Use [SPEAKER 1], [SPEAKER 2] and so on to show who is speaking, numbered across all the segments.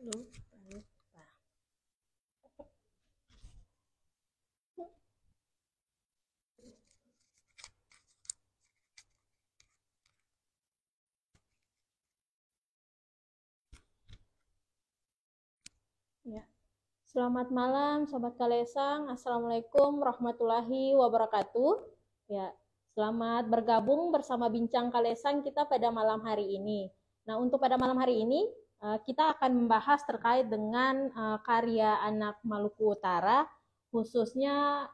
[SPEAKER 1] Lupa, lupa. Ya. Selamat malam, Sobat Kalesang. Assalamualaikum warahmatullahi wabarakatuh. Ya, selamat bergabung bersama Bincang Kalesang kita pada malam hari ini. Nah, untuk pada malam hari ini, kita akan membahas terkait dengan karya anak Maluku Utara, khususnya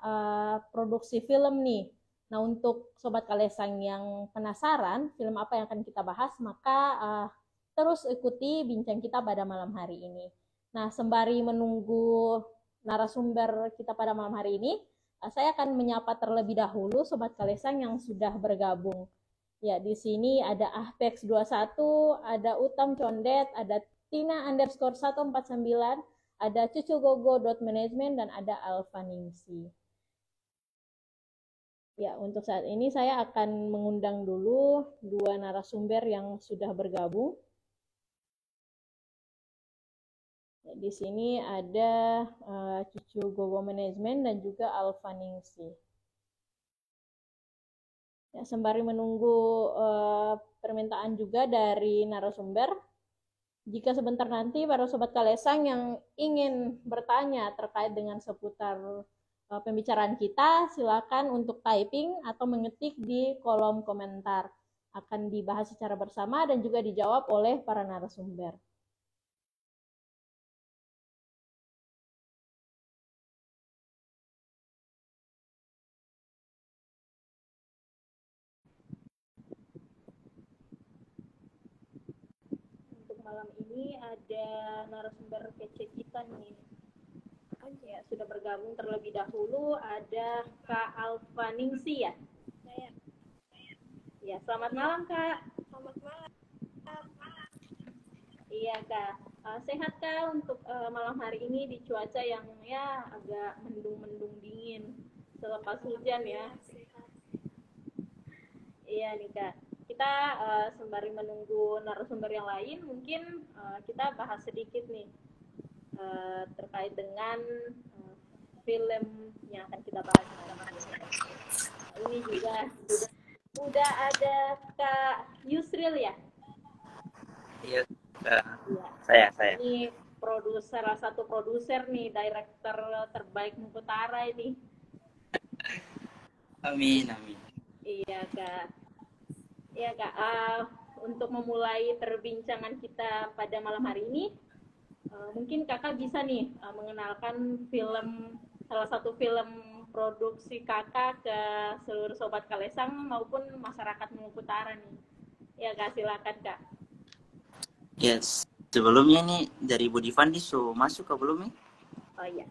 [SPEAKER 1] produksi film nih. Nah, untuk Sobat Kalesang yang penasaran film apa yang akan kita bahas, maka terus ikuti bincang kita pada malam hari ini. Nah, sembari menunggu narasumber kita pada malam hari ini, saya akan menyapa terlebih dahulu Sobat Kalesang yang sudah bergabung. Ya, di sini ada Ahpex 21, ada Utam Condet, ada Tina underscore 149, ada cucugogo.management, dan ada Alfa Ningsi. Ya, untuk saat ini saya akan mengundang dulu dua narasumber yang sudah bergabung. Di sini ada Cucu Gogo Management dan juga Alfa Ningsi. Ya, sembari menunggu permintaan juga dari narasumber, jika sebentar nanti para Sobat Kalesang yang ingin bertanya terkait dengan seputar pembicaraan kita, silakan untuk typing atau mengetik di kolom komentar. Akan dibahas secara bersama dan juga dijawab oleh para narasumber. Malam ini ada narasumber kece kita nih. Ya, sudah bergabung terlebih dahulu ada Kak Alfa Ningsi ya. Ya, selamat malam Kak.
[SPEAKER 2] Selamat malam.
[SPEAKER 1] Iya Kak. Sehat Kak untuk malam hari ini di cuaca yang ya agak mendung-mendung dingin selepas hujan ya. Iya nih Kak. Kita sembari menunggu narasumber yang lain, mungkin kita bahas sedikit nih terkait dengan film yang akan kita bahas. Ini juga udah ada Kak Yusril ya?
[SPEAKER 3] Iya, saya.
[SPEAKER 1] Ini salah satu produser nih, director terbaik Utara ini.
[SPEAKER 3] Amin.
[SPEAKER 1] Iya Kak. Iya Kak. Untuk memulai perbincangan kita pada malam hari ini, mungkin Kakak bisa nih mengenalkan salah satu film produksi Kakak ke seluruh Sobat Kalesang maupun masyarakat Maluku Utara nih. Ya Kak, silakan Kak.
[SPEAKER 3] Yes. Sebelumnya nih dari Budi Fandi masuk ke belum nih?
[SPEAKER 1] Oh iya.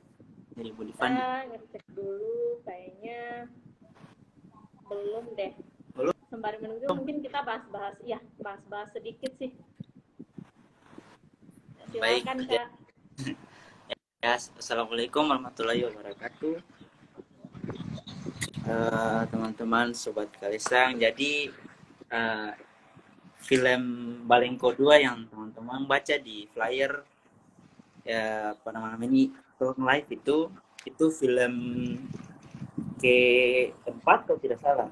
[SPEAKER 3] Dari Budi Fandi.
[SPEAKER 1] Ngecek dulu, kayaknya belum deh.
[SPEAKER 3] Belum?
[SPEAKER 1] Sembari menunggu mungkin kita bahas sedikit sih. Silakan
[SPEAKER 3] Baik.
[SPEAKER 1] Kak.
[SPEAKER 3] Ya, Assalamualaikum warahmatullahi wabarakatuh. Teman-teman Sobat Kalesang, jadi film Balengko 2 yang teman-teman baca di flyer ya pada malam ini Turn Live itu film keempat kalau tidak salah,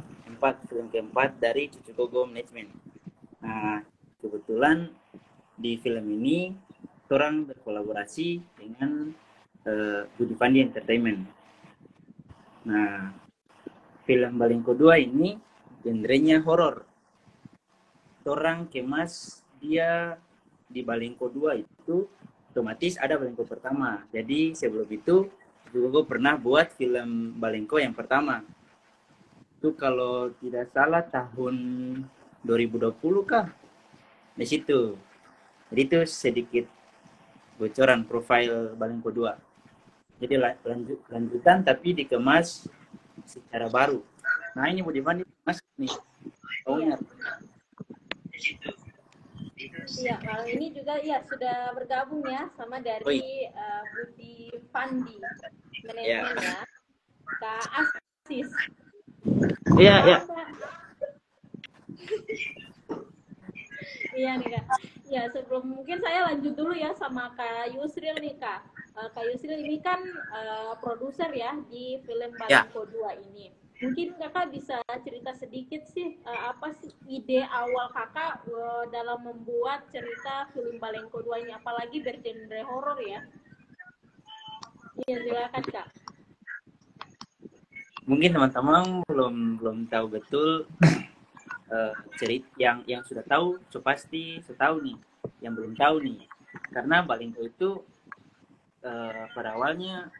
[SPEAKER 3] film keempat dari Cucu Gogo Management. Nah, kebetulan di film ini orang berkolaborasi dengan Budi Fandi Entertainment. Nah, film Balengko 2 ini genrenya horor. Orang kemas dia di Balengko 2 itu otomatis ada Balengko pertama. Jadi sebelum itu gue pernah buat film Balengko yang pertama. Itu kalau tidak salah tahun 2020 kah? Di situ. Jadi itu sedikit bocoran profil Balengko 2. Jadi lanjutan tapi dikemas secara baru. Nah, ini Budi Fandi masuk nih. Oh ya.
[SPEAKER 1] Iya, malam ini juga ya sudah bergabung ya sama dari Budi Fandi manajemen ya. Kak Asis.
[SPEAKER 3] Iya.
[SPEAKER 1] Iya nih Kak. Ya, sebelum mungkin saya lanjut dulu ya sama Kak Yusril nih Kak. Kak Yusril ini kan produser ya di film
[SPEAKER 3] Ya,
[SPEAKER 1] Balengko 2 ini. Mungkin Kakak bisa cerita sedikit sih apa sih ide awal Kakak dalam membuat cerita film Balengko 2 ini, apalagi bergenre horor ya. Iya, silakan Kak.
[SPEAKER 3] mungkin teman-teman belum belum tahu betul cerita yang sudah tahu, so pasti tahu nih. Yang belum tahu nih, karena Balingko itu pada awalnya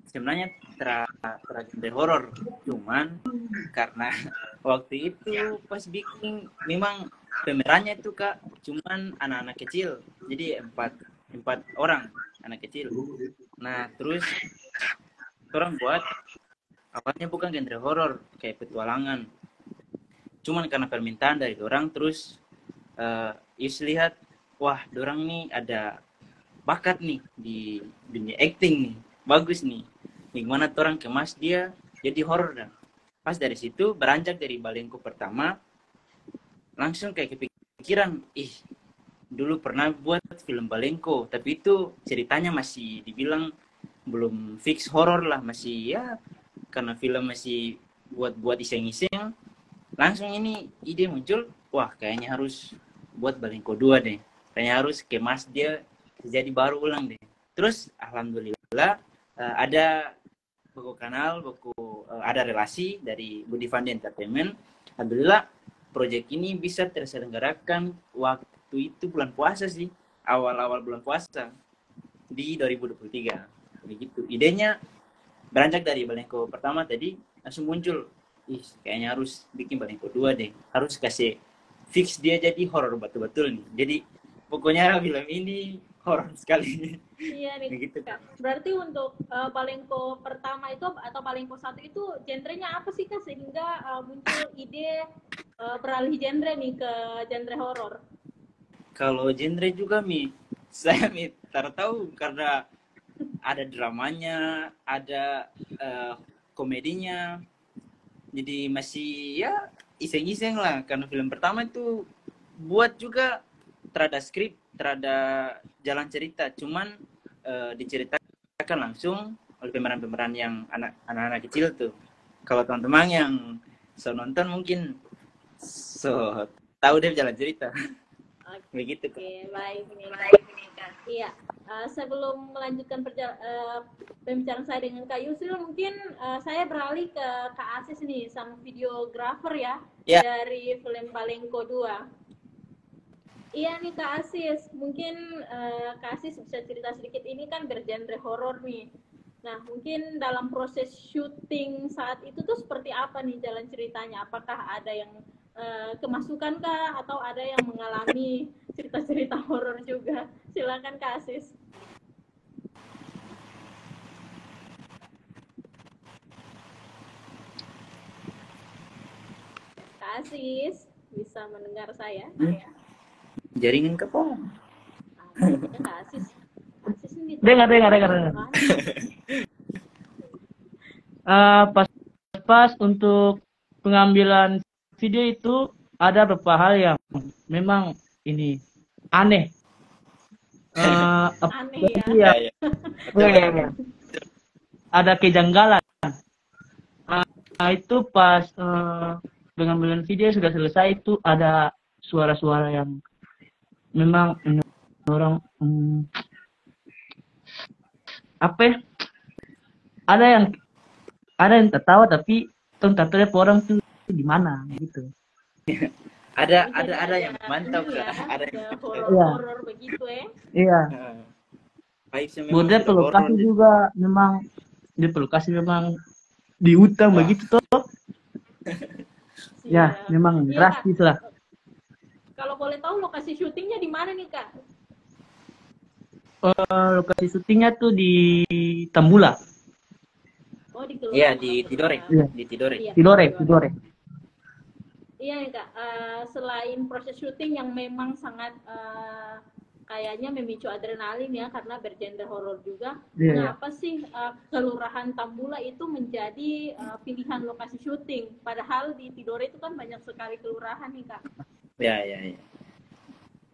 [SPEAKER 3] sebenarnya genre horor, cuman karena waktu itu pas bikin memang pemerannya itu kak cuman anak-anak kecil, jadi empat empat orang anak kecil. Nah terus orang buat awalnya bukan genre horor kayak petualangan, cuman karena permintaan dari orang terus Yus lihat wah orang nih ada bakat nih di dunia acting nih, bagus nih, gimana orang kemas dia jadi horor. Dan pas dari situ beranjak dari Balengko pertama langsung kayak kepikiran, ih dulu pernah buat film Balengko tapi itu ceritanya masih dibilang belum fix horor lah, masih ya karena film masih buat iseng-iseng. Langsung ini ide muncul, wah kayaknya harus buat Balengko 2 deh, kayaknya harus kemas dia jadi baru ulang deh. Terus alhamdulillah ada buku kanal, ada relasi dari Budi Fandi Entertainment. Alhamdulillah proyek ini bisa terselenggarakan waktu itu bulan puasa sih, awal-awal bulan puasa di 2023. Begitu. Idenya beranjak dari Balengko pertama tadi langsung muncul, ih kayaknya harus bikin Balengko 2 deh, harus kasih fix dia jadi horor betul-betul nih. Jadi pokoknya film ini horor sekali.
[SPEAKER 1] Iya nih
[SPEAKER 3] Begitu.
[SPEAKER 1] Kak. Berarti untuk Balengko pertama itu atau Balengko satu itu genrenya apa sih Kak sehingga muncul ide beralih genre nih ke genre horor?
[SPEAKER 3] Kalau genre juga saya tahu karena ada dramanya, ada komedinya, jadi masih ya iseng-iseng lah. Karena film pertama itu buat juga terada skrip, terada jalan cerita, cuman diceritakan langsung oleh pemeran-pemeran yang anak-anak kecil tuh. Kalau teman-teman yang nonton mungkin tahu deh jalan cerita. Begitu kok.
[SPEAKER 1] Oke, baik nih Kak. Iya, sebelum melanjutkan pembicaraan saya dengan Kak Yusril, mungkin saya beralih ke Kak Asis nih, sang videografer ya,
[SPEAKER 3] Ya,
[SPEAKER 1] dari film Balengko 2. Iya nih Kak Asis, mungkin Kak Asis bisa cerita sedikit, ini kan bergenre horor nih. Nah, mungkin dalam proses syuting saat itu tuh seperti apa nih jalan ceritanya? Apakah ada yang kemasukan kah atau ada yang mengalami cerita-cerita horor juga? Silakan Kak Asis. Kak Asis, bisa mendengar saya?
[SPEAKER 3] jaringan ke apa?
[SPEAKER 1] Kak Asis. Kak Asis ini
[SPEAKER 2] Dengar. Pas untuk pengambilan video itu ada beberapa hal yang memang ini aneh.
[SPEAKER 1] aneh ya.
[SPEAKER 2] Iya,
[SPEAKER 3] Ya, ya.
[SPEAKER 2] ya. Ada kejanggalan. Itu pas pengambilan video sudah selesai itu ada suara-suara yang memang orang apa ya? Ada yang tertawa tapi tertawa orang tuh gimana gitu.
[SPEAKER 3] Ada yang mantap
[SPEAKER 1] ya,
[SPEAKER 3] Kak. Ada yang
[SPEAKER 1] horor begitu ya.
[SPEAKER 2] Iya.
[SPEAKER 3] Vibes-nya memang
[SPEAKER 2] Budaya
[SPEAKER 3] sudah horor.
[SPEAKER 2] lokasi juga memang di lokasi memang di hutan begitu toh. Ya, memang
[SPEAKER 1] Iya,
[SPEAKER 2] drastis lah.
[SPEAKER 1] Kalau boleh tahu lokasi syutingnya di mana nih Kak?
[SPEAKER 2] Lokasi syutingnya tuh di Tambula.
[SPEAKER 1] Oh, di Kelurahan.
[SPEAKER 3] Iya, di Tidore.
[SPEAKER 2] Iya.
[SPEAKER 3] Di Tidore.
[SPEAKER 1] Iya.
[SPEAKER 2] Tidore.
[SPEAKER 1] Iya nih Kak, selain proses syuting yang memang sangat kayaknya memicu adrenalin ya karena bergenre horor juga.
[SPEAKER 2] Iya,
[SPEAKER 1] Kenapa sih Kelurahan Tambula itu menjadi pilihan lokasi syuting? Padahal di Tidore itu kan banyak sekali kelurahan nih Kak.
[SPEAKER 3] Ya.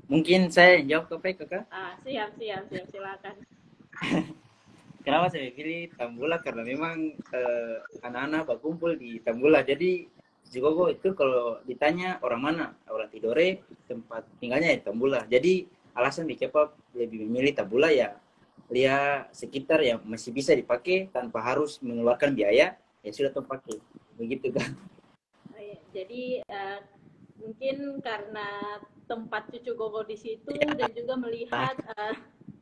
[SPEAKER 3] Mungkin saya yang jawab ke kakak.
[SPEAKER 1] Siap, silakan.
[SPEAKER 3] Kenapa saya pilih Tambula? Karena memang anak-anak berkumpul di Tambula. Jadi Cigogo itu kalau ditanya orang mana, orang Tidore, tempat tinggalnya ya Tambula. Jadi alasan kenapa lebih memilih Tambula ya, lihat sekitar yang masih bisa dipakai tanpa harus mengeluarkan biaya, ya sudah terpakai. Begitu kan?
[SPEAKER 1] Jadi mungkin karena tempat cucu Gogo di situ dan juga melihat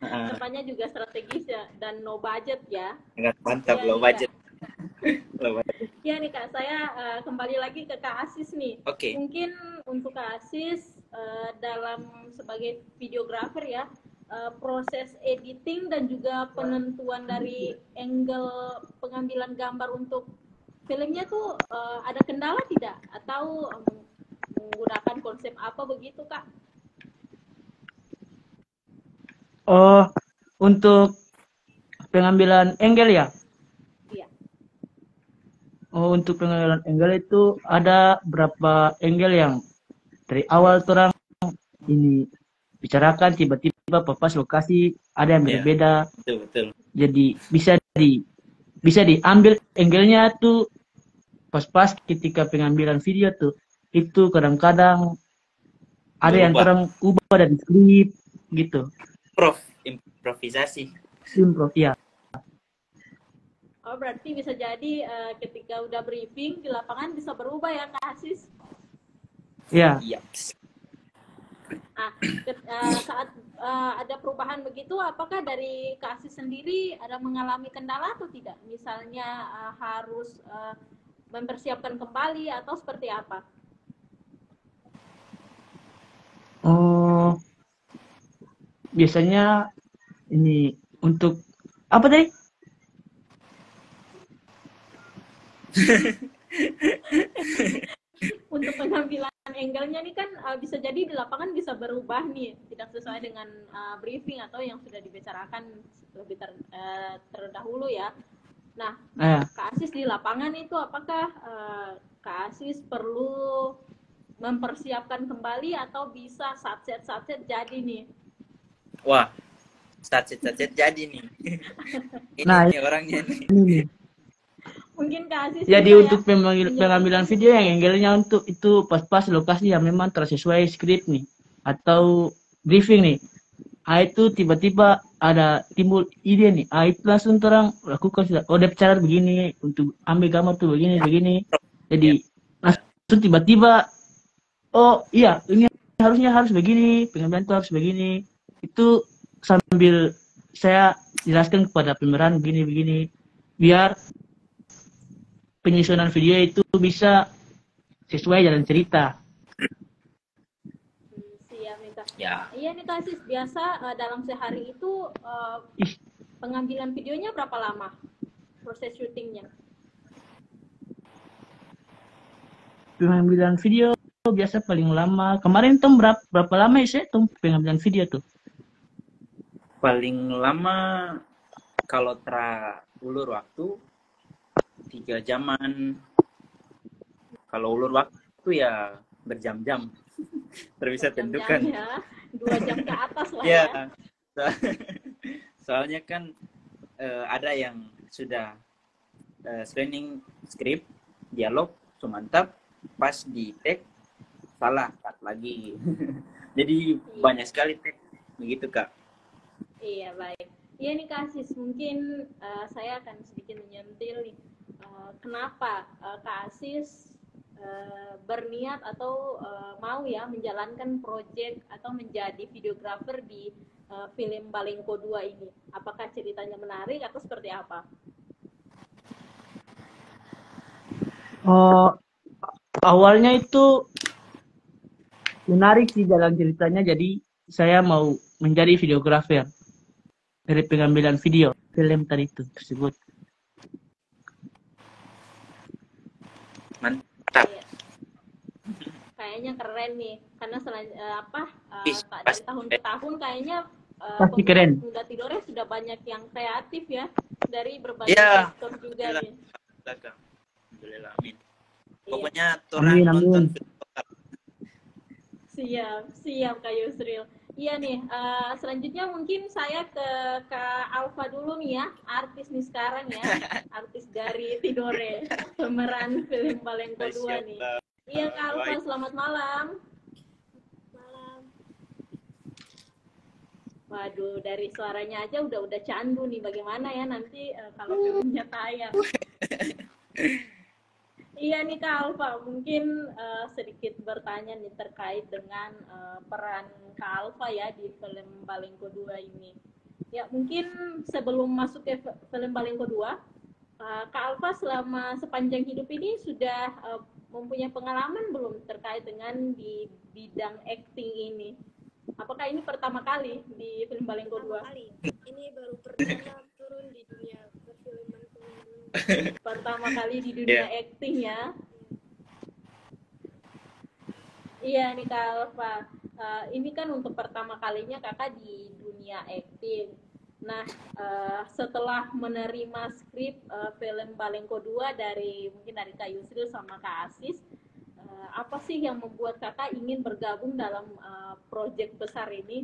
[SPEAKER 1] tempatnya juga strategis ya dan no budget ya.
[SPEAKER 3] Sangat mantap, low budget.
[SPEAKER 1] Ya nih Kak, saya kembali lagi ke Kak Asis nih.
[SPEAKER 3] Oke.
[SPEAKER 1] Mungkin untuk Kak Asis dalam sebagai videografer ya, proses editing dan juga penentuan dari angle pengambilan gambar untuk filmnya tuh ada kendala tidak? Atau menggunakan konsep apa begitu Kak?
[SPEAKER 2] Oh, untuk pengambilan angle ya?
[SPEAKER 1] Iya.
[SPEAKER 2] Oh, untuk pengambilan angle itu ada berapa angle yang dari awal orang ini bicarakan, tiba-tiba pas lokasi ada yang berbeda.
[SPEAKER 3] Betul.
[SPEAKER 2] Jadi bisa diambil angle-nya tuh pas-pas ketika pengambilan video tuh. Itu kadang-kadang ada yang orang ubah dari skrip gitu.
[SPEAKER 3] Improvisasi.
[SPEAKER 2] Ya.
[SPEAKER 1] Oh, berarti bisa jadi ketika udah briefing di lapangan bisa berubah ya Kak Asis?
[SPEAKER 2] Ya.
[SPEAKER 1] Saat ada perubahan begitu, apakah dari Kak Asis sendiri ada mengalami kendala atau tidak? Misalnya harus mempersiapkan kembali atau seperti apa?
[SPEAKER 2] Oh, biasanya ini untuk apa tadi?
[SPEAKER 1] Untuk pengambilan angle-nya nih kan bisa jadi di lapangan bisa berubah nih, tidak sesuai dengan briefing atau yang sudah dibicarakan lebih terdahulu ya. Nah, Kak Asis di lapangan itu apakah Kak Asis perlu mempersiapkan kembali atau bisa satset jadi nih?
[SPEAKER 3] Wah, satset jadi nih. Ini orangnya nih.
[SPEAKER 1] Mungkin Kak Asis
[SPEAKER 2] jadi untuk pengambilan video yang angle-nya untuk itu pas-pas lokasi yang memang tersesuai skrip nih atau briefing nih. Itu tiba-tiba ada timbul ide nih. Itu langsung terang lakukan sudah. Oh, dia cara begini untuk ambil gambar tuh begini. Jadi langsung tiba-tiba oh iya ini harus begini, pengambilan itu harus begini. Itu sambil saya jelaskan kepada pemeran begini biar penyusunan video itu bisa sesuai jalan cerita.
[SPEAKER 1] Siap nih Kak. Ya. Iya nih Kak Asis, biasa dalam sehari itu pengambilan videonya berapa lama? Proses syutingnya?
[SPEAKER 2] Pengambilan video biasa paling lama. Kemarin tuh berapa lama ya tuh pengambilan video tuh?
[SPEAKER 3] Paling lama kalau ulur waktu 3 jaman. Kalau ulur waktu ya berjam-jam. Terbisa tentukan.
[SPEAKER 1] Ya. 2 jam ke atas lah ya.
[SPEAKER 3] Soalnya kan ada yang sudah screening script, dialog, mantap, pas di take salah cut lagi. Jadi banyak sekali take begitu Kak.
[SPEAKER 1] Iya baik. Iya nih Kak Asis, mungkin saya akan sedikit menyentil nih. Kenapa Kak Asis berniat atau mau ya menjalankan proyek atau menjadi videografer di film Balengko 2 ini? Apakah ceritanya menarik atau seperti apa?
[SPEAKER 2] Awalnya itu menarik sih jalan ceritanya, jadi saya mau menjadi videografer dari pengambilan video film tadi itu tersebut.
[SPEAKER 3] Mantap.
[SPEAKER 1] Kayaknya keren nih, karena dari tahun ke tahun kayaknya
[SPEAKER 2] pasti keren.
[SPEAKER 1] Muda Tidore sudah banyak yang kreatif ya dari berbagai sektor juga nih.
[SPEAKER 3] Alhamdulillah, amin. Pokoknya orang nonton film lokal.
[SPEAKER 1] Siap, siap Kak Yusril. Iya nih, selanjutnya mungkin saya ke Kak Alfa dulu nih ya, artis nih sekarang ya, artis dari Tidore, pemeran film Balengko 2 nih. Iya Kak Alfa, selamat malam.
[SPEAKER 4] Malam.
[SPEAKER 1] Waduh, dari suaranya aja udah candu nih, bagaimana ya nanti kalau filmnya tayang. Iya nih Kak Alfa, mungkin sedikit bertanya nih terkait dengan peran Kak Alfa ya di film Balengko 2 ini. Ya mungkin sebelum masuk ke film Balengko 2, Kak Alfa selama sepanjang hidup ini sudah mempunyai pengalaman belum terkait dengan di bidang acting ini? Apakah ini pertama kali di film Balengko 2?
[SPEAKER 4] Pertama kali. Ini baru perdana turun di dunia perfilman.
[SPEAKER 1] Pertama kali di dunia acting ya. Iya nih Kak Alfa, ini kan untuk pertama kalinya kakak di dunia acting. Nah, setelah menerima skrip film Balengko 2 mungkin dari Kak Yusril sama Kak Asis, apa sih yang membuat kakak ingin bergabung dalam proyek besar ini?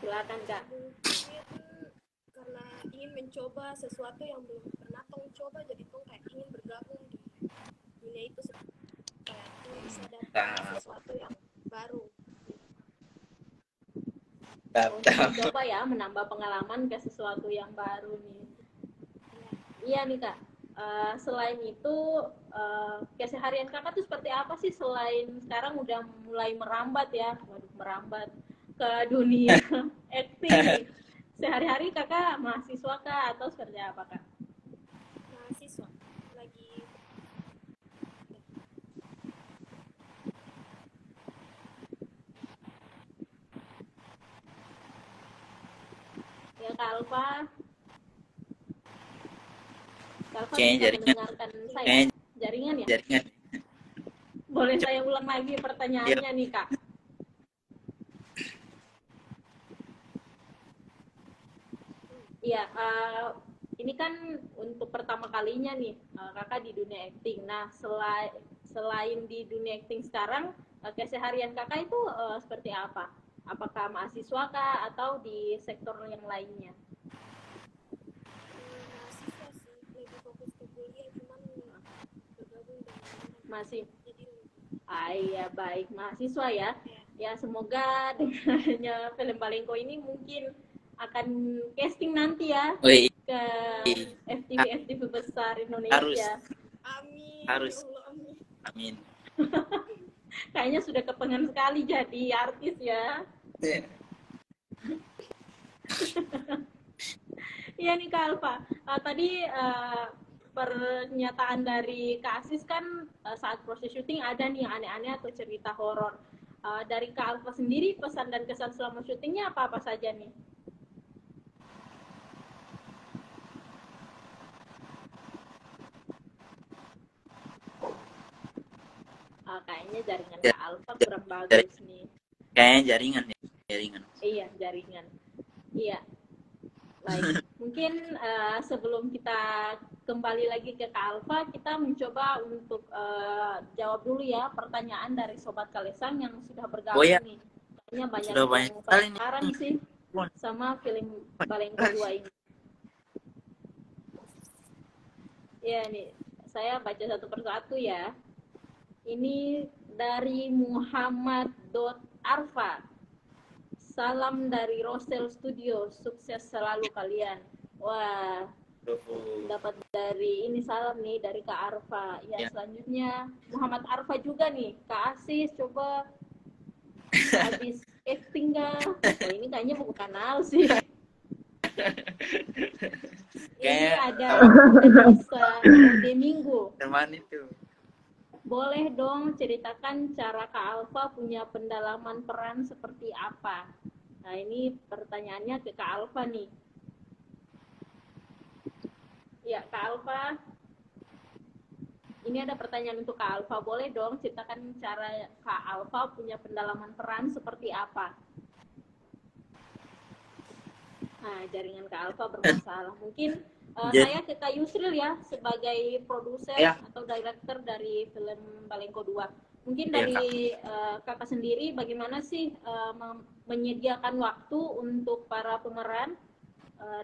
[SPEAKER 1] Silakan Kak.
[SPEAKER 4] Mungkin karena ingin mencoba sesuatu yang belum pernah tong coba, jadi tong kayak ingin bergabung di dunia itu supaya tong bisa dapat sesuatu yang baru.
[SPEAKER 1] Untuk coba ya menambah pengalaman ke sesuatu yang baru nih. Iya nih Kak. Selain itu keseharian kakak tuh seperti apa sih selain sekarang udah mulai merambat ya, merambat ke dunia acting. Sehari-hari kakak mahasiswa kak atau seperti apa kak?
[SPEAKER 4] Mahasiswa lagi.
[SPEAKER 1] Ya Kak Alfa. Kak Alfa
[SPEAKER 3] Kayaknya
[SPEAKER 1] bisa
[SPEAKER 3] jaringan.
[SPEAKER 1] mendengarkan saya? Jaringan ya?
[SPEAKER 3] Jaringan.
[SPEAKER 1] Boleh saya ulang lagi pertanyaannya nih kak? Iya, ini kan untuk pertama kalinya nih kakak di dunia acting. Nah, selain di dunia acting sekarang, keseharian kakak itu seperti apa? Apakah mahasiswa kak atau di sektor yang lainnya?
[SPEAKER 4] Mahasiswa sih, lagi fokus ke kuliah, cuman bergabung dengan
[SPEAKER 1] Masih.
[SPEAKER 4] jadi
[SPEAKER 1] Iya baik, mahasiswa ya. Ya semoga dengannya film Balengko ini mungkin akan casting nanti ya ke FTV besar Indonesia.
[SPEAKER 4] Amin.
[SPEAKER 3] Harus.
[SPEAKER 4] Ya Allah, amin.
[SPEAKER 3] Amin.
[SPEAKER 1] Kayaknya sudah kepengen sekali jadi artis ya. Iya nih Kak Alfa. Tadi pernyataan dari Kak Asis kan saat proses syuting ada nih aneh-aneh atau cerita horor. Dari Kak Alfa sendiri pesan dan kesan selama syutingnya apa-apa saja nih? Kayaknya jaringan Kak Alfa kurang bagus nih.
[SPEAKER 3] Kayaknya jaringan.
[SPEAKER 1] Iya, jaringan. Iya. Baik, mungkin sebelum kita kembali lagi ke Kak Alfa, kita mencoba untuk jawab dulu ya pertanyaan dari Sobat Kalesang yang sudah bergabung nih. Kayaknya banyak yang penasaran sih sama film Balengko 2 ini. Ya nih, saya baca satu persatu ya. Ini dari Muhammad.arfa. Salam dari Rosel Studio, sukses selalu kalian. Wah, dapat dari ini salam nih dari Kak Arfa. Ya, selanjutnya Muhammad Arfa juga nih. Kak Asis, coba habis acting nggak? Oh, ini kayaknya buku kanal sih. Ini ada Ode Minggu.
[SPEAKER 3] Teman itu.
[SPEAKER 1] Boleh dong ceritakan cara Kak Alfa punya pendalaman peran seperti apa? Nah ini pertanyaannya ke Kak Alfa nih. Ya Kak Alfa, ini ada pertanyaan untuk Kak Alfa. Boleh dong ceritakan cara Kak Alfa punya pendalaman peran seperti apa? Nah jaringan Kak Alfa bermasalah. Mungkin saya ke Kak Yusril ya sebagai produser atau director dari film Balengko 2. Mungkin
[SPEAKER 3] Iya, Kak.
[SPEAKER 1] dari kakak sendiri bagaimana sih menyediakan waktu untuk para pemeran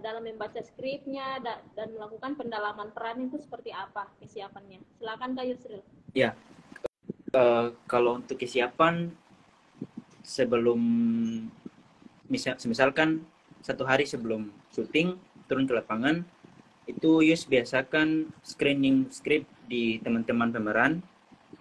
[SPEAKER 1] dalam membaca skripnya dan melakukan pendalaman peran itu seperti apa kesiapannya? Silakan Kak Yusril.
[SPEAKER 3] Ya, kalau untuk kesiapan sebelum misalkan 1 hari sebelum syuting turun ke lapangan, itu Yus biasakan screening skrip di teman-teman pemeran.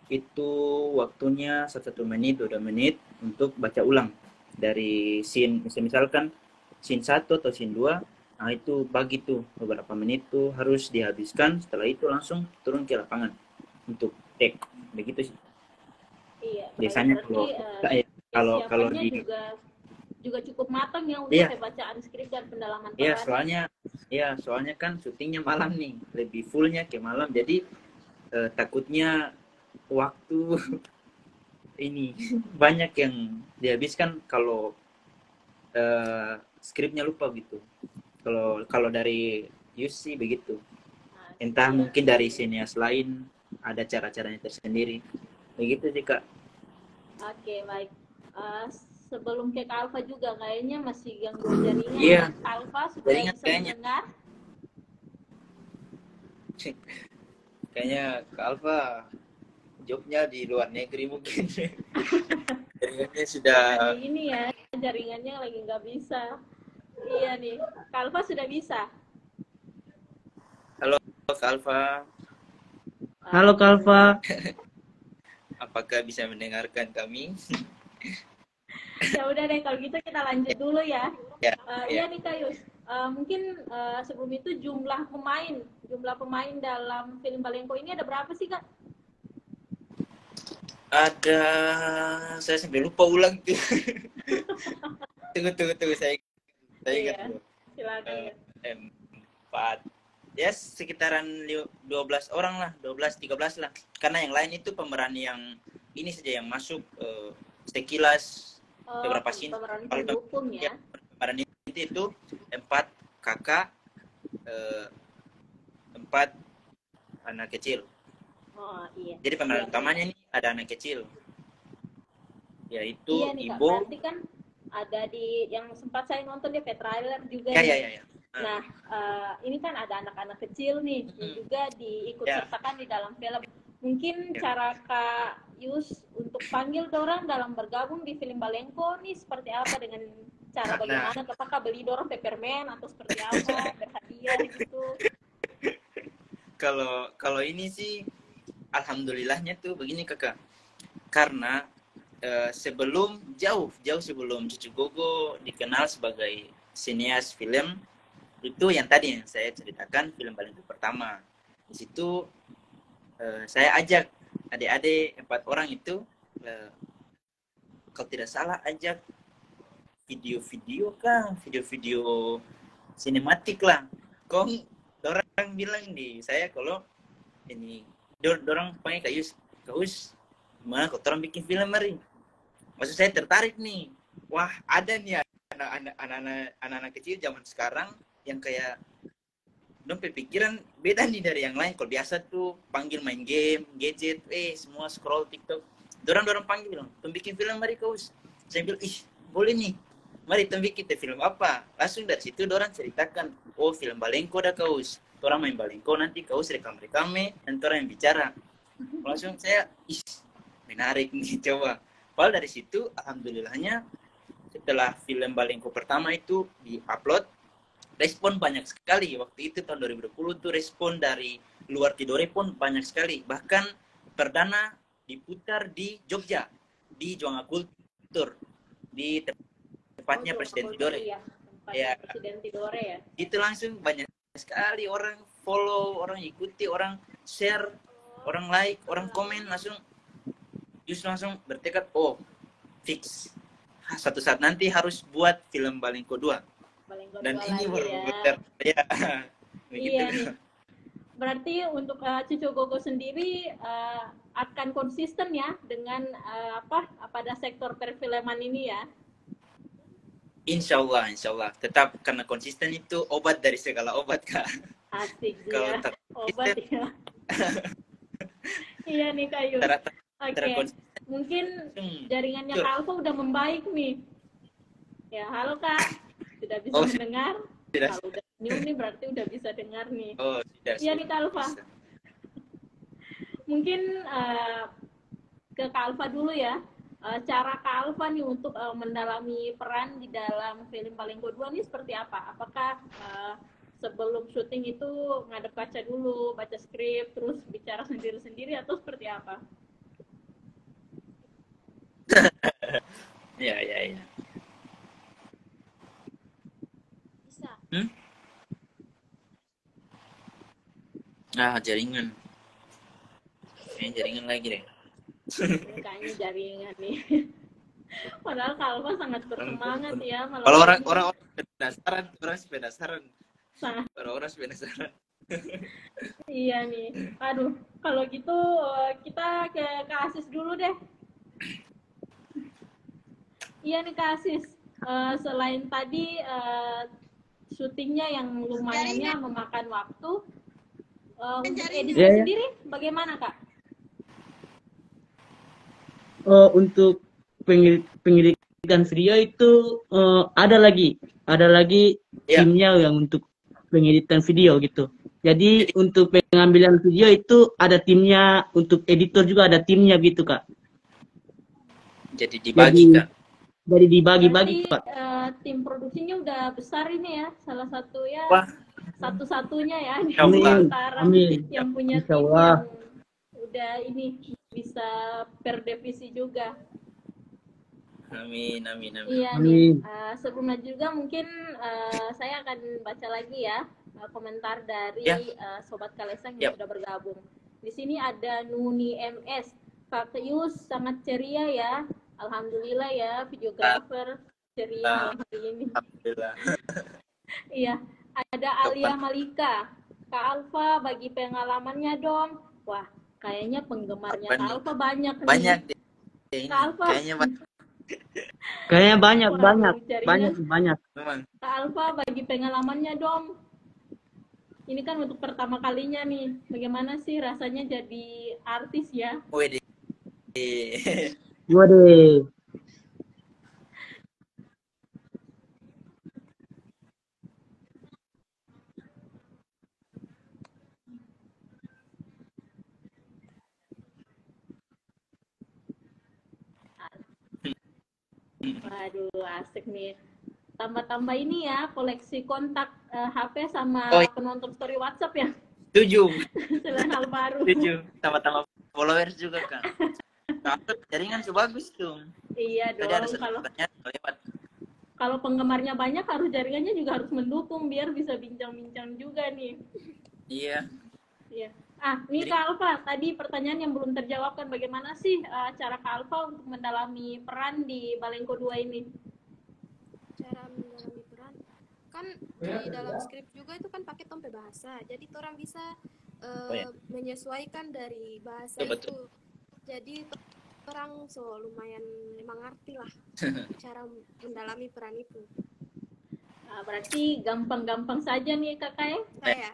[SPEAKER 3] Itu waktunya 1 menit 2 menit untuk baca ulang dari scene, misalkan scene 1 atau scene 2. Nah itu bagi tuh beberapa menit tuh harus dihabiskan, setelah itu langsung turun ke lapangan untuk take, begitu sih.
[SPEAKER 1] Iya,
[SPEAKER 3] Biasanya
[SPEAKER 1] berarti
[SPEAKER 3] kalau
[SPEAKER 1] kesiapannya
[SPEAKER 3] di
[SPEAKER 1] juga cukup matang ya untuk
[SPEAKER 3] iya,
[SPEAKER 1] pembacaan skrip dan pendalaman
[SPEAKER 3] iya
[SPEAKER 1] peran.
[SPEAKER 3] soalnya kan syutingnya malam nih, lebih fullnya ke malam, jadi takutnya waktu ini banyak yang dihabiskan kalau skripnya lupa gitu. Kalau dari Yus sih begitu.
[SPEAKER 1] Nah,
[SPEAKER 3] Entah
[SPEAKER 1] iya.
[SPEAKER 3] mungkin dari sinias lain ada cara-caranya tersendiri. Begitu sih Kak.
[SPEAKER 1] Oke, baik. Sebelum ke Kak Alfa juga kayaknya masih gangguan jaringan.
[SPEAKER 3] Iya.
[SPEAKER 1] Kak Alfa sudah
[SPEAKER 3] Jaringan
[SPEAKER 1] bisa
[SPEAKER 3] kayaknya.
[SPEAKER 1] mendengar?
[SPEAKER 3] Kayaknya Kak Alfa jobnya di luar negeri mungkin. Jaringannya sudah
[SPEAKER 1] Lagi ini ya, jaringannya lagi nggak bisa. Iya nih, Kak Alfa sudah bisa.
[SPEAKER 3] Halo Kak Alfa,
[SPEAKER 2] Halo Kalva.
[SPEAKER 3] apakah bisa mendengarkan kami?
[SPEAKER 1] Ya udah deh, kalau gitu kita lanjut dulu ya.
[SPEAKER 3] Ya,
[SPEAKER 1] Iya nih Kak Yus. Mungkin sebelum itu jumlah pemain dalam film Balengko ini ada berapa sih Kak?
[SPEAKER 3] ada, saya sampai lupa ulang tuh. tunggu saya ingat
[SPEAKER 1] Iya,
[SPEAKER 3] dulu.
[SPEAKER 1] silakan.
[SPEAKER 3] 4, ya sekitaran 12 orang lah, 12-13 lah, karena yang lain itu pemeran yang ini saja yang masuk sekilas beberapa scene.
[SPEAKER 1] Pemeran
[SPEAKER 3] Kalau
[SPEAKER 1] pendukung ya.
[SPEAKER 3] pemeran itu 4 kakak, 4 anak kecil.
[SPEAKER 1] Oh iya.
[SPEAKER 3] Jadi pemeran
[SPEAKER 1] Iya,
[SPEAKER 3] utamanya ini ada anak kecil, yaitu
[SPEAKER 1] iya nih Kak,
[SPEAKER 3] ibu.
[SPEAKER 1] berarti kan ada di yang sempat saya nonton di trailer juga
[SPEAKER 3] Ya,
[SPEAKER 1] nih.
[SPEAKER 3] ya, ya.
[SPEAKER 1] Nah, ini kan ada anak-anak kecil nih yang juga diikut sertakan di dalam film. Mungkin cara Kak Yus untuk panggil dorang dalam bergabung di film Balengko nih seperti apa, dengan cara bagaimana? Apakah beli dorang peppermint atau seperti apa, berhadiah gitu?
[SPEAKER 3] Kalau ini sih alhamdulillahnya tuh begini Kakak. Karena jauh sebelum Cucu Gogo dikenal sebagai sinias film, itu yang tadi yang saya ceritakan, film Balengko pertama. Di situ saya ajak adik-adik 4 orang itu, kalau tidak salah ajak video-video sinematik lah. Kok orang bilang di saya kalau ini dorang panggil Kak Yus, gimana kok orang bikin film hari? Maksud saya tertarik nih. Wah, ada nih anak-anak kecil zaman sekarang yang kayak dong pikiran beda nih dari yang lain. Kalau biasa tuh panggil main game, gadget, semua scroll TikTok. Dorang panggil bilang, "Tom bikin film mari Kak Yus." Saya bilang, boleh nih. Mari Tom bikin film apa? Langsung dari situ dorang ceritakan, oh film Balengko dah Kak Yus. Orang main Balengko, nanti Kak Yus rekam-rekame, nanti orang yang bicara. Langsung saya, menarik nih, coba. Padahal dari situ, alhamdulillahnya, setelah film Balengko pertama itu di-upload, respon banyak sekali. Waktu itu tahun 2020 tuh respon dari luar Tidore pun banyak sekali. Bahkan perdana diputar di Jogja, di Juanga Kultur, di tempatnya Presiden Tidore.
[SPEAKER 1] Ya, Presiden Tidore ya.
[SPEAKER 3] Itu langsung banyak sekali orang follow, orang ikuti, orang share, orang like, orang komen, langsung bertekad, fix. Suatu saat nanti harus buat film Balengko 2. Dan ini baru ya.
[SPEAKER 1] Iya nih. Berarti untuk Cucu Gogo sendiri akan konsisten ya dengan pada sektor perfilman ini ya.
[SPEAKER 3] Insya Allah. Tetap, karena konsisten itu obat dari segala obat Kak.
[SPEAKER 1] Asik
[SPEAKER 3] Kalau
[SPEAKER 1] ya. Obat ya. Iya nih Kak Yus.
[SPEAKER 3] Konsisten
[SPEAKER 1] Mungkin jaringannya Kak Alfa udah membaik nih. Ya, halo Kak. Sudah bisa mendengar?
[SPEAKER 3] Tidak.
[SPEAKER 1] Kalau udah senyum nih berarti udah bisa dengar nih.
[SPEAKER 3] Oh, tidak.
[SPEAKER 1] Iya nih Kak Alfa.
[SPEAKER 3] Bisa.
[SPEAKER 1] Mungkin ke Kak Alfa dulu ya. Cara Kak Alfa nih untuk mendalami peran di dalam film Balengko 2 nih seperti apa? Apakah sebelum syuting itu ngadep kaca dulu, baca skrip, terus bicara sendiri-sendiri atau seperti apa?
[SPEAKER 3] Ya.
[SPEAKER 4] Bisa.
[SPEAKER 3] Jaringan. Kayaknya jaringan lagi deh.
[SPEAKER 1] Kayaknya jaringan nih. Padahal Kak Alfa sangat bersemangat ya.
[SPEAKER 3] Kalau orang penasaran. Orang penasaran.
[SPEAKER 1] Iya nih. Aduh, kalau gitu kita ke Kak Asis dulu deh. Iya nih Kak Asis. Selain tadi syutingnya yang lumayannya memakan waktu, untuk edisi sendiri bagaimana Kak?
[SPEAKER 2] Untuk pengeditan video itu ada lagi timnya yang untuk pengeditan video gitu. Jadi untuk pengambilan video itu ada timnya, untuk editor juga ada timnya gitu Kak.
[SPEAKER 3] Jadi dibagi Kak.
[SPEAKER 2] Jadi dibagi-bagi Kak.
[SPEAKER 1] Tim produksinya udah besar ini ya, salah satu ya.
[SPEAKER 3] Wah.
[SPEAKER 1] Satu-satunya ya di
[SPEAKER 2] Amin.
[SPEAKER 1] antara
[SPEAKER 2] Amin.
[SPEAKER 1] yang punya
[SPEAKER 2] Insya
[SPEAKER 1] tim
[SPEAKER 2] Allah.
[SPEAKER 1] yang udah ini bisa per divisi juga.
[SPEAKER 3] Amin.
[SPEAKER 1] Iya
[SPEAKER 2] Amin.
[SPEAKER 1] nih. Sebelumnya juga mungkin saya akan baca lagi ya komentar dari Sobat Kalesang yang sudah bergabung. Di sini ada Nuni MS. Kak Yus sangat ceria ya. Alhamdulillah ya, videografer ceria hari ini.
[SPEAKER 3] Alhamdulillah.
[SPEAKER 1] Iya. Ada Alia Malika. Kak Alfa bagi pengalamannya dong. Wah, kayaknya penggemarnya Kak Alfa banyak nih.
[SPEAKER 3] Banyak deh.
[SPEAKER 1] Kak Alfa.
[SPEAKER 2] Kayaknya banyak.
[SPEAKER 3] Memang.
[SPEAKER 1] Kak Alfa bagi pengalamannya dong. Ini kan untuk pertama kalinya nih. Bagaimana sih rasanya jadi artis ya?
[SPEAKER 2] Waduh.
[SPEAKER 1] Waduh, asik nih. Tambah-tambah ini ya, koleksi kontak HP sama penonton story WhatsApp ya.
[SPEAKER 3] 7.
[SPEAKER 1] Selain hal baru.
[SPEAKER 3] 7. Tambah-tambah followers juga Kak. Jaringan sebagus tuh.
[SPEAKER 1] Iya dong. Kalau penggemarnya banyak, harus jaringannya juga harus mendukung biar bisa bincang-bincang juga nih.
[SPEAKER 3] Iya.
[SPEAKER 1] Nih Kak Alfa, tadi pertanyaan yang belum terjawab kan, bagaimana sih cara Kak Alfa untuk mendalami peran di Balengko 2 ini?
[SPEAKER 4] Cara mendalami peran kan di dalam skrip juga itu kan pakai tompe bahasa, jadi orang bisa menyesuaikan dari bahasa itu. Jadi orang lumayan mengerti lah cara mendalami peran itu.
[SPEAKER 1] Berarti gampang-gampang saja nih kakak ya?
[SPEAKER 4] Saya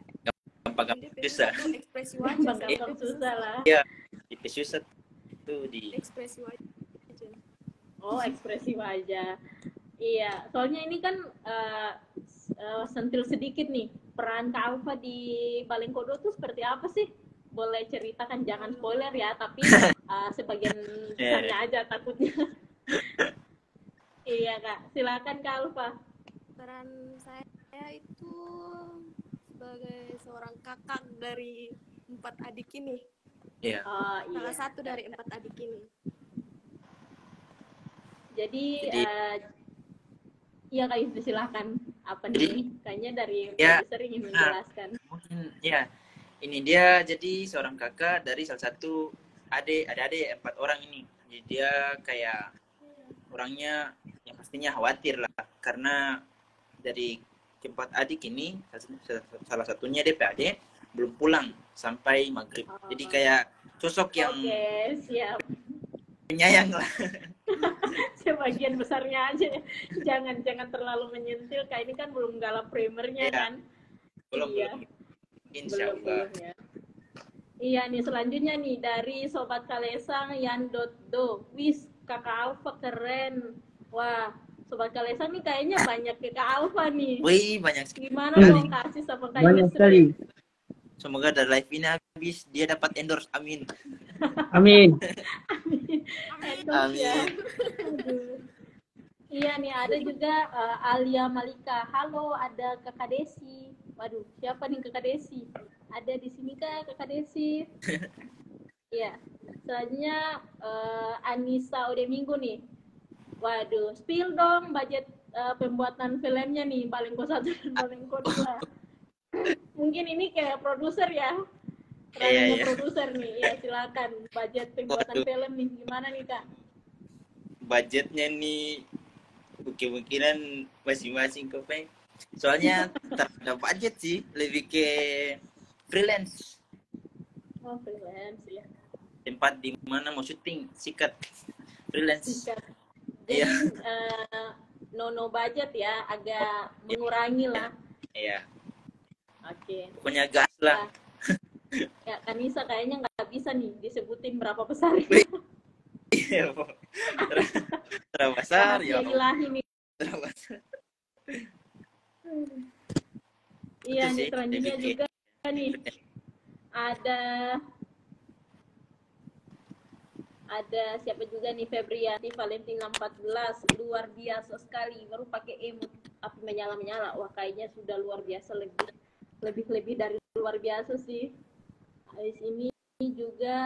[SPEAKER 3] gampang susah.
[SPEAKER 4] Ekspresi wajah.
[SPEAKER 1] Gampang susah lah.
[SPEAKER 3] Iya, itu susah tuh di
[SPEAKER 4] ekspresi wajah.
[SPEAKER 1] Oh, ekspresi wajah. Iya, soalnya ini kan sentil sedikit nih. Peran Kak Alfa di Balengko 2 tuh seperti apa sih? Boleh ceritakan, jangan spoiler ya, tapi sebagian besarnya aja takutnya. Iya Kak, silakan Kak Alfa.
[SPEAKER 4] Peran saya itu sebagai seorang kakak dari 4 adik ini.
[SPEAKER 3] Iya.
[SPEAKER 4] Salah satu dari 4 adik ini.
[SPEAKER 1] Jadi iya Kak Yusri, silahkan. Apa nih? Kayaknya dari produser ingin menjelaskan.
[SPEAKER 3] Mungkin ya. Ini dia jadi seorang kakak dari salah satu adik 4 orang ini. Jadi dia kayak orangnya yang pastinya khawatir lah, karena dari 4 adik ini salah satunya DPAD belum pulang sampai maghrib. Jadi kayak sosok yang
[SPEAKER 1] siap.
[SPEAKER 3] penyayang lah.
[SPEAKER 1] Sebagian besarnya aja, jangan terlalu menyentil. Kayak ini kan belum gala primernya kan.
[SPEAKER 3] Belum. Insya Allah.
[SPEAKER 1] Ya. Iya nih, selanjutnya nih dari Sobat Kalesang Yan.do. Wis, Kakak Alfa keren. Wah, Sobat Kalesang nih kayaknya banyak Kakak Alfa nih.
[SPEAKER 3] Wih, banyak
[SPEAKER 1] Gimana
[SPEAKER 3] sekali.
[SPEAKER 1] dong Kak Asis sama Kak
[SPEAKER 2] Banyak
[SPEAKER 1] Yusri?
[SPEAKER 2] sekali.
[SPEAKER 3] Semoga dari live ini habis dia dapat endorse. Amin.
[SPEAKER 2] Amin.
[SPEAKER 1] Endorse ya.
[SPEAKER 3] Amin.
[SPEAKER 1] Aduh. Iya nih, ada juga Alia Malika. Halo, ada Kakak Desi. Waduh, siapa nih Kakak Desi? Ada di sini Kak, Kakak Desi. Iya. Selanjutnya Anissa Minggu nih. Waduh, spill dong budget pembuatan filmnya nih, Balengko 1 dan Balengko 2. Mungkin ini kayak produser ya. Ranahnya
[SPEAKER 3] Iya.
[SPEAKER 1] produser nih. Ya, silakan. Budget pembuatan
[SPEAKER 3] Waduh.
[SPEAKER 1] film nih gimana nih, Kak?
[SPEAKER 3] Budgetnya nih mungkin-mungkinan masing-masing Kopeng. Soalnya tak ada budget sih, lebih ke freelance.
[SPEAKER 1] Oh, freelance ya.
[SPEAKER 3] Tempat di mana mau syuting, sikat freelance.
[SPEAKER 1] Sikat.
[SPEAKER 3] Iya.
[SPEAKER 1] Jadi no budget ya, agak mengurangi lah.
[SPEAKER 3] Iya.
[SPEAKER 1] Oke.
[SPEAKER 3] Pokoknya gas lah.
[SPEAKER 1] Ya, Kanisa kayaknya nggak bisa nih disebutin berapa besar.
[SPEAKER 3] Iya, terbesar ya.
[SPEAKER 1] Ilahi nih.
[SPEAKER 3] Terbesar.
[SPEAKER 1] Iya
[SPEAKER 3] Itu
[SPEAKER 1] nih,
[SPEAKER 3] sih,
[SPEAKER 1] selanjutnya
[SPEAKER 3] lebih
[SPEAKER 1] juga nih ada siapa juga nih, Febrianti Valentina 14, luar biasa sekali, baru pakai emot api menyala wah kayaknya sudah luar biasa, lebih dari luar biasa sih. Di sini juga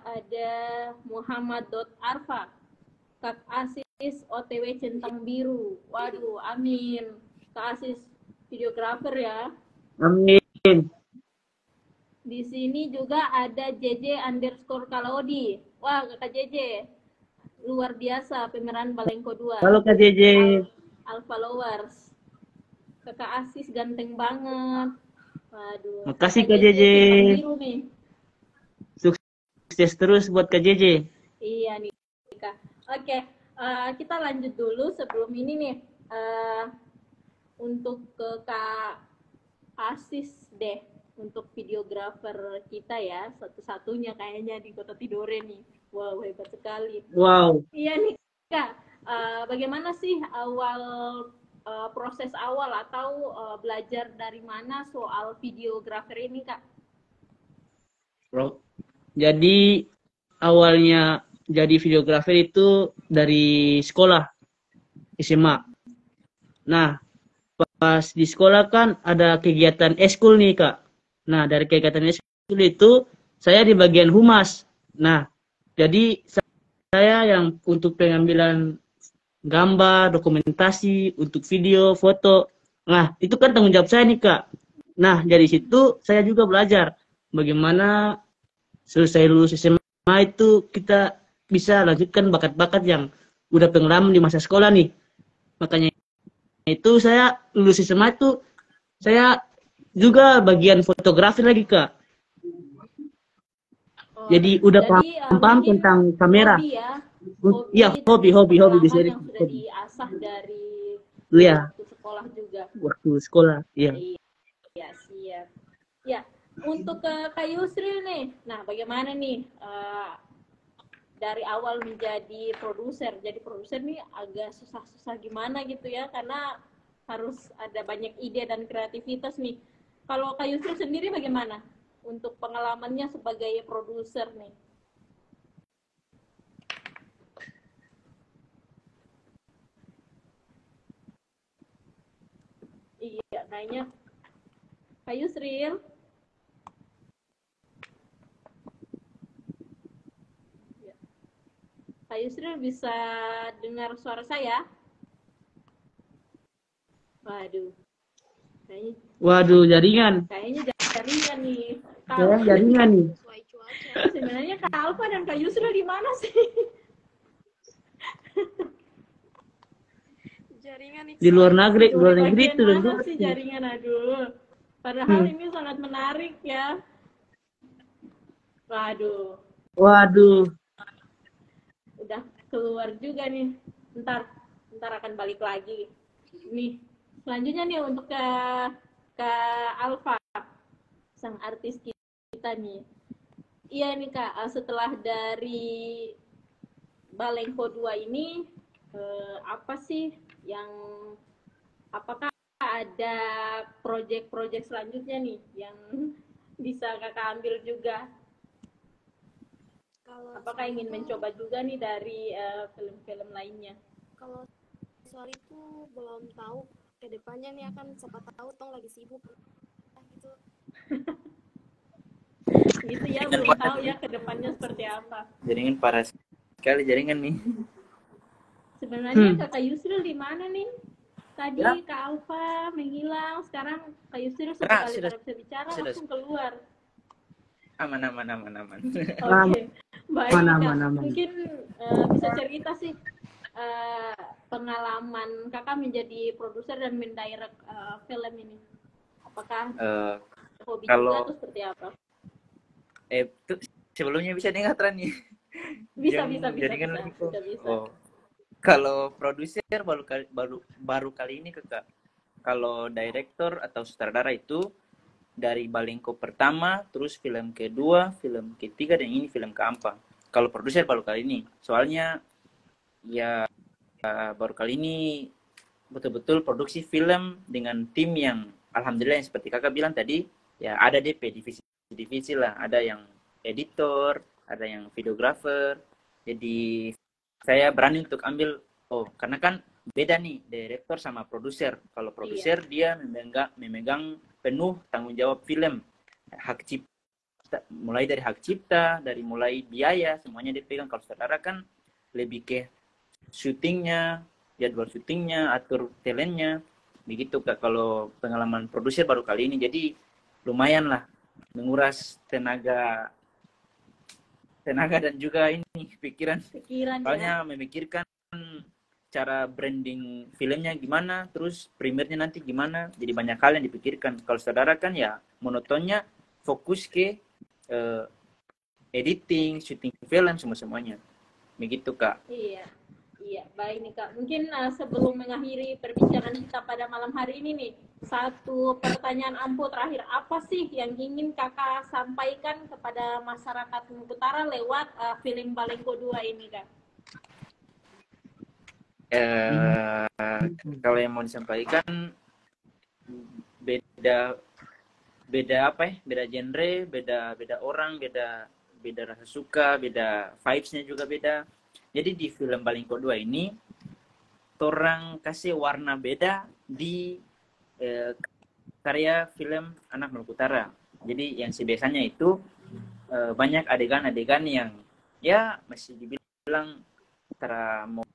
[SPEAKER 1] ada Muhammad.arfa, Kak Asis OTW Centang Biru, waduh amin, Kak Asis videografer ya.
[SPEAKER 2] Amin.
[SPEAKER 1] Di sini juga ada JJ_Kalaudi. Wah, Kakak JJ. Luar biasa pemeran Balengko 2.
[SPEAKER 2] Halo Kak JJ.
[SPEAKER 1] Al followers. Kakak Asis ganteng banget. Waduh.
[SPEAKER 2] Makasih Kak JJ.
[SPEAKER 1] Biru nih.
[SPEAKER 2] Sukses terus buat Kak JJ.
[SPEAKER 1] Iya nih, Kak. Oke, kita lanjut dulu sebelum ini nih. Untuk ke Kak Asis deh. Untuk videografer kita ya, satu-satunya kayaknya di Kota Tidore nih. Wow, hebat sekali.
[SPEAKER 2] Wow.
[SPEAKER 1] Iya nih, Kak. Bagaimana sih proses awal atau belajar dari mana soal videografer ini, Kak?
[SPEAKER 2] Jadi awalnya jadi videografer itu dari sekolah SMA. Nah, pas di sekolah kan ada kegiatan eskul nih, Kak. Nah, dari kegiatan eskul itu saya di bagian humas. Nah, jadi saya yang untuk pengambilan gambar, dokumentasi, untuk video, foto. Nah, itu kan tanggung jawab saya nih, Kak. Nah, dari situ saya juga belajar bagaimana selesai lulus SMA itu kita bisa lanjutkan bakat-bakat yang udah pengalaman di masa sekolah nih. Makanya itu saya lulus SMA itu saya juga bagian fotografi lagi, Kak. Jadi udah paham tentang kamera. Iya, hobi di sini.
[SPEAKER 1] Yang sudah diasah dari
[SPEAKER 2] waktu
[SPEAKER 1] sekolah juga.
[SPEAKER 2] Waktu sekolah, iya.
[SPEAKER 1] Iya, siap. Ya, untuk Kak Yusril nih. Nah, bagaimana nih dari awal menjadi produser? Jadi produser nih agak susah-susah gimana gitu ya, karena harus ada banyak ide dan kreativitas nih. Kalau Kak Yusril sendiri bagaimana untuk pengalamannya sebagai produser nih? Iya, kayaknya Kak Yusril. Kak Yusril bisa dengar suara saya? Waduh.
[SPEAKER 2] Waduh, jaringan.
[SPEAKER 1] Kayaknya jaringan nih.
[SPEAKER 2] Jaringan nih.
[SPEAKER 1] Sebenarnya Kak Alfa dan Kak Yusril di mana sih?
[SPEAKER 4] Jaringan
[SPEAKER 2] di luar negeri
[SPEAKER 1] itu mana sih jaringan, aduh. Padahal ini sangat menarik ya. Waduh. Udah keluar juga nih. Ntar akan balik lagi. Nih, selanjutnya nih untuk ke Alfa, sang artis kita nih. Iya nih Kak, setelah dari Balengko 2 ini apa sih yang apakah ada proyek-proyek selanjutnya nih yang bisa Kakak ambil juga?
[SPEAKER 4] Kalau
[SPEAKER 1] Apakah
[SPEAKER 4] soal
[SPEAKER 1] ingin
[SPEAKER 4] itu,
[SPEAKER 1] mencoba juga nih dari film-film lainnya?
[SPEAKER 4] kalau soal itu belum tahu ke depannya nih, akan siapa tahu tong lagi sibuk gitu.
[SPEAKER 1] Gitu ya,
[SPEAKER 3] Jaringan
[SPEAKER 1] belum
[SPEAKER 3] parah
[SPEAKER 1] tahu
[SPEAKER 3] nih.
[SPEAKER 1] ya ke depannya seperti apa.
[SPEAKER 3] Jaringan parah sekali jaringan nih.
[SPEAKER 1] Sebenarnya Kakak Yusril di mana nih? Tadi
[SPEAKER 3] Ya,
[SPEAKER 1] Kak Alfa menghilang, sekarang Kak Yusril satu
[SPEAKER 3] ah,
[SPEAKER 1] kali
[SPEAKER 3] sudah
[SPEAKER 1] tak bisa bicara
[SPEAKER 3] sudah
[SPEAKER 1] langsung keluar.
[SPEAKER 3] aman aman aman aman.
[SPEAKER 1] Oke, baik
[SPEAKER 2] Aman,
[SPEAKER 1] Kak.
[SPEAKER 2] aman, aman.
[SPEAKER 1] Mungkin bisa cerita sih pengalaman Kakak menjadi produser dan mendirect film ini. Apakah
[SPEAKER 3] Eh,
[SPEAKER 1] hobi juga
[SPEAKER 3] kalau
[SPEAKER 1] atau seperti apa?
[SPEAKER 3] tuh, sebelumnya bisa dengar nih.
[SPEAKER 1] Bisa,
[SPEAKER 3] Yang
[SPEAKER 1] bisa, bisa,
[SPEAKER 3] jaringan
[SPEAKER 1] bisa,
[SPEAKER 3] lagi kok.
[SPEAKER 1] bisa, bisa.
[SPEAKER 3] Oh, kalau produser baru kali ini Kak. Kalau direktur atau sutradara itu dari Balengko pertama, terus film kedua, film ketiga, dan ini film keempat. Kalau produser baru kali ini, soalnya ya baru kali ini betul-betul produksi film dengan tim yang alhamdulillah yang seperti kakak bilang tadi, ya ada DP divisi lah, ada yang editor, ada yang videographer. Jadi saya berani untuk ambil, karena kan beda nih direktur sama produser. Kalau produser dia memegang penuh tanggung jawab film, hak cipta, mulai dari hak cipta, dari mulai biaya semuanya dipegang. Kalau saudara kan lebih ke syutingnya, jadwal syutingnya, atur talentnya, begitu Kak. Kalau pengalaman produser baru kali ini, jadi lumayan lah menguras tenaga dan juga ini pikiran. Soalnya memikirkan cara branding filmnya gimana, terus primernya nanti gimana, jadi banyak hal yang dipikirkan. Kalau saudara kan ya monotonnya fokus ke editing, syuting film, semuanya begitu Kak.
[SPEAKER 1] Iya, baik nih Kak. Mungkin sebelum mengakhiri perbincangan kita pada malam hari ini nih, satu pertanyaan ampuh terakhir. Apa sih yang ingin Kakak sampaikan kepada masyarakat Maluku Utara lewat film Balengko 2 ini Kak?
[SPEAKER 3] Kalau yang mau disampaikan beda apa ya? Beda genre, beda orang, beda rasa suka, beda vibes-nya juga beda. Jadi di film Balengko 2 ini orang kasih warna beda di karya film Anak Maluku Utara. Jadi yang biasanya itu banyak adegan-adegan yang ya masih dibilang antara mau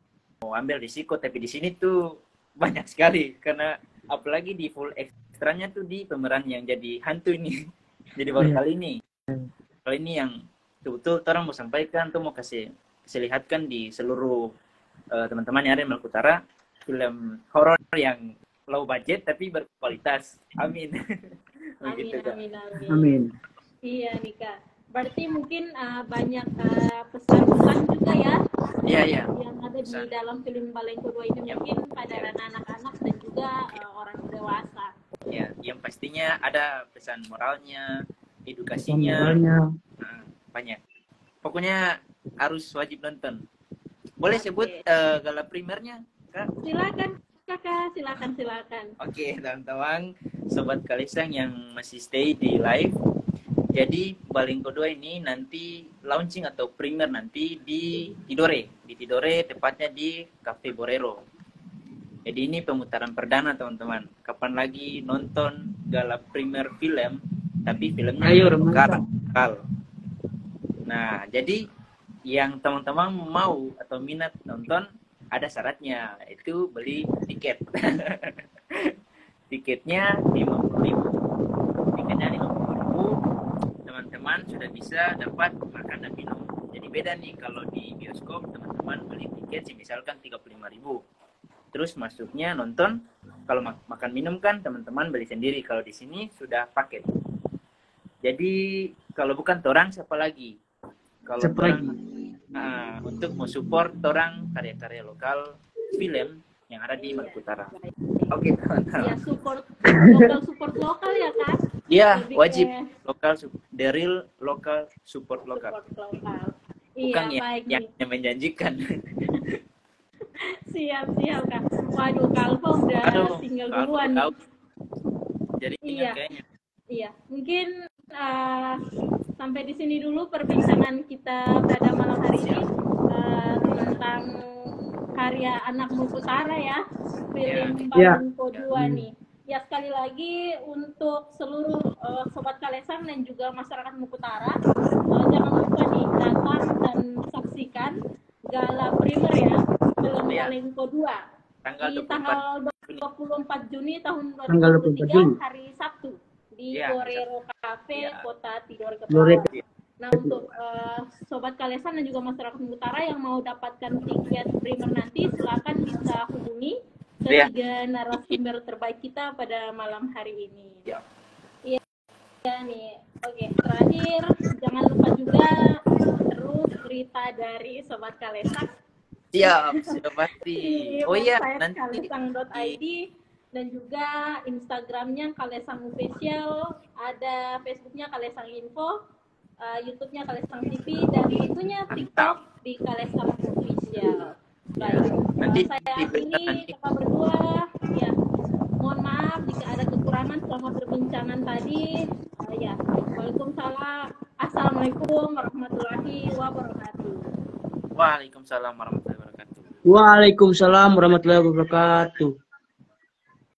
[SPEAKER 3] ambil risiko, tapi di sini tuh banyak sekali karena apalagi di full ekstranya tuh di pemeran yang jadi hantu ini. Jadi baru kali ini yang betul-betul orang mau sampaikan tuh, mau kasih lihatkan di seluruh teman-teman yang ada di Maluku Utara, film horor yang low budget tapi berkualitas. Amin.
[SPEAKER 2] Amin.
[SPEAKER 1] Iya nih Kak. Berarti mungkin banyak pesan-pesan juga ya.
[SPEAKER 3] Iya.
[SPEAKER 1] Yang ada di dalam film Balengko 2 ini mungkin pada anak-anak dan juga orang dewasa.
[SPEAKER 3] Ya, yang pastinya ada pesan moralnya, edukasinya, banyak. Pokoknya harus wajib nonton. Boleh sebut gala primernya, Kak?
[SPEAKER 1] Silakan, Kakak. Silakan.
[SPEAKER 3] Oke, teman-teman, sobat Kalesang yang masih stay di live. Jadi Balengko 2 ini nanti launching atau premier nanti di Tidore. Di Tidore, tepatnya di Cafe Borero. Jadi ini pemutaran perdana, teman-teman. Kapan lagi nonton gala premier film, tapi filmnya lokal. Nah, jadi yang teman-teman mau atau minat nonton, ada syaratnya, itu beli tiket. Tiketnya 50.000. Tiketnya 50.000. Teman-teman sudah bisa dapat makan dan minum. Jadi beda nih kalau di bioskop teman-teman beli tiket misalkan 35.000. Terus masuknya nonton, kalau makan minum kan teman-teman beli sendiri. Kalau di sini sudah paket. Jadi kalau bukan torang siapa lagi? Kalau torang untuk mensupport torang karya-karya lokal film yang ada di Maluku Utara. Oke, teman-teman.
[SPEAKER 1] Ya, support lokal ya kan?
[SPEAKER 3] Iya, wajib. the real local support lokal.
[SPEAKER 1] Support lokal.
[SPEAKER 3] Bukan
[SPEAKER 1] Iya, baik
[SPEAKER 3] yang
[SPEAKER 1] nih.
[SPEAKER 3] menjanjikan.
[SPEAKER 1] Siap, Kak. Waduh, Kalvo udah
[SPEAKER 3] Aduh,
[SPEAKER 1] tinggal
[SPEAKER 3] Kalvo
[SPEAKER 1] duluan nih.
[SPEAKER 3] tahu. Jadi
[SPEAKER 1] Iya.
[SPEAKER 3] ingat kayaknya.
[SPEAKER 1] Iya, mungkin sampai di sini dulu perbincangan kita pada malam hari ini tentang karya Anak Muputara ya, film Balunko 2 nih. Ya, sekali lagi untuk seluruh Sobat Kalesang dan juga masyarakat Muputara, jangan lupa nih datang dan saksikan gala primer ya, film Balunko 2 di tanggal 24 Juni tahun 2023 hari Sabtu di Gorero Cafe Kota Tidore Kepulauan. Nah, untuk Sobat Kalesan dan juga masyarakat Utara yang mau dapatkan tiket primer nanti, silakan bisa hubungi ketiga narasumber terbaik kita pada malam hari ini. Iya nih. Oke, terakhir jangan lupa juga terus berita dari Sobat Kalesan.
[SPEAKER 3] Siap, sudah pasti. Oh iya, nanti
[SPEAKER 1] kalesang.id dan juga Instagramnya Kalesang Official, ada Facebooknya Kalesang Info, YouTube-nya Kalesang TV, dan tentunya TikTok di Kalesang Official. Baik, saya akhiri kita berdua. Ya, mohon maaf jika ada kekurangan selama perbincangan tadi. Ya, Waalaikumsalam. Assalamualaikum warahmatullahi wabarakatuh.
[SPEAKER 3] Waalaikumsalam warahmatullahi wabarakatuh.
[SPEAKER 2] Waalaikumsalam warahmatullahi wabarakatuh.